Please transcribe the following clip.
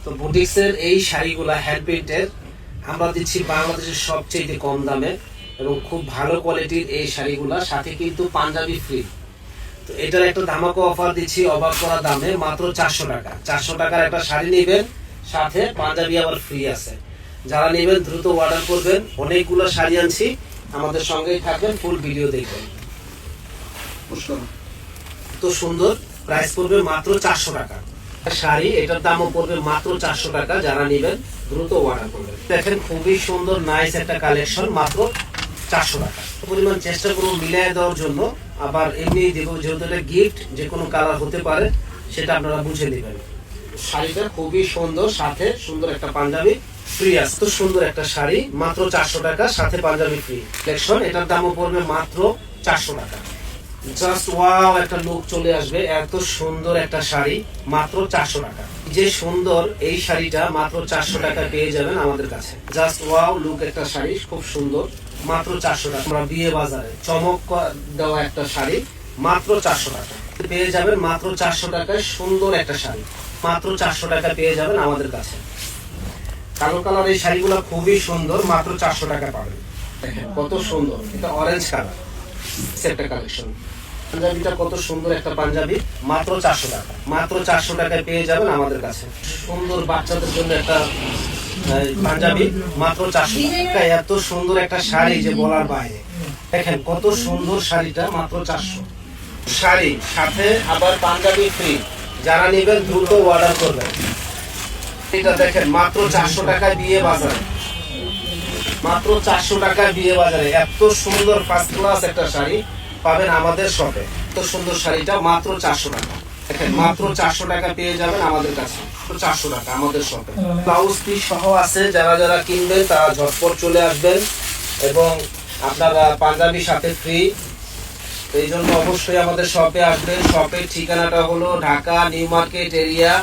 তো বুটিক্সের এই শাড়িগুলা হ্যান্ড পেইন্টের আমরা দিচ্ছি বাংলাদেশের সবচেয়ে কম দামে এবং খুব ভালো কোয়ালিটির এই শাড়িগুলা, সাথে কিন্তু পাঞ্জাবি ফ্রি। তো এটার একটা ধামাকা অফার দিচ্ছি অবাক করা দামে, মাত্র 400 টাকা। 400 টাকার একটা শাড়ি নেবেন, সাথে পাঞ্জাবি আবার ফ্রি আছে। যারা নেবেন দ্রুত অর্ডার করবেন। অনেকগুলো শাড়ি আনছি, আমাদের সঙ্গেই থাকবেন, ফুল ভিডিও দেখবেন। তো সুন্দর, প্রাইস পড়বে মাত্র 400 টাকা শাড়ি, এটার দামও পড়বে মাত্র 400 টাকা। যারা নেবেন দ্রুত অর্ডার করবেন। দেখেন খুবই সুন্দর নাইস একটা কালেকশন, মাত্র 400 টাকা। পরিমাণ চেষ্টা করবো মিলিয়ে দেওয়ার জন্য, আবার এমনি দেবো, যেহেতু এটা গিফট, যে কোনো কালার হতে পারে, সেটা আপনারা বুঝে নেবেন। শাড়িটা খুবই সুন্দর, সাথে সুন্দর একটা পাঞ্জাবি ফ্রি আছে। তো সুন্দর একটা শাড়ি, মাত্র 400 টাকা, সাথে পাঞ্জাবি ফ্রি কালেকশন। এটার দামও পড়বে মাত্র 400 টাকা। জাস্ট ওয়াও, একটা লুক চলে আসবে। এত সুন্দর একটা শাড়ি, মাত্র 400 টাকা। যে সুন্দর এই শাড়িটা মাত্র 400 টাকা পেয়ে যাবেন আমাদের কাছে। জাস্ট ওয়াও লুক একটা শাড়ি, খুব সুন্দর, মাত্র 400 টাকা। আমরা বিয়ে বাজারে চমক দেওয়া একটা শাড়ি, মাত্র 400 টাকা পেয়ে যাবেন। মাত্র 400 টাকায় সুন্দর একটা শাড়ি, মাত্র 400 টাকা পেয়ে যাবেন আমাদের কাছে। কালো কালার এই শাড়িগুলো খুবই সুন্দর, মাত্র 400 টাকা পাবেন। দেখেন কত সুন্দর, এটা অরেঞ্জ কালার একটা কালেকশন। পাঞ্জাবিটা কত সুন্দর একটা পাঞ্জাবি, মাত্র 400 টাকা। মাত্র 400 টাকায় পেয়ে যাবেন আমাদের কাছে। সুন্দর বাচ্চাদের জন্য একটা পাঞ্জাবি, মাত্র 400 টাকা। এত সুন্দর একটা শাড়ি যে বলার বাইরে। দেখেন কত সুন্দর শাড়িটা, মাত্র 400 শাড়ি, সাথে আবার পাঞ্জাবি ফ্রি। যারা নেবেন দ্রুত অর্ডার করবেন। এটা দেখেন মাত্র 400 টাকায় বিয়ে বাজারে, মাত্র 400 টাকায় বিয়ে বাজারে এত সুন্দর ফার্স্ট ক্লাস একটা শাড়ি পাবেন আমাদের শপে। এত সুন্দর শাড়িটা মাত্র 400 টাকা। দেখেন মাত্র 400 টাকা পেয়ে যাবেন আমাদের কাছে, 400 টাকা আমাদের শপে। ব্লাউজ পিস সহ আছে, যারা যারা কিনবেন তারা ঝটপট চলে আসবেন, এবং আপনারা পাঞ্জাবি সাথে ফ্রি। এই জন্য অবশ্যই আমাদের শপে আসবেন। শপের ঠিকানাটা হলো ঢাকা নিউ মার্কেট এরিয়া,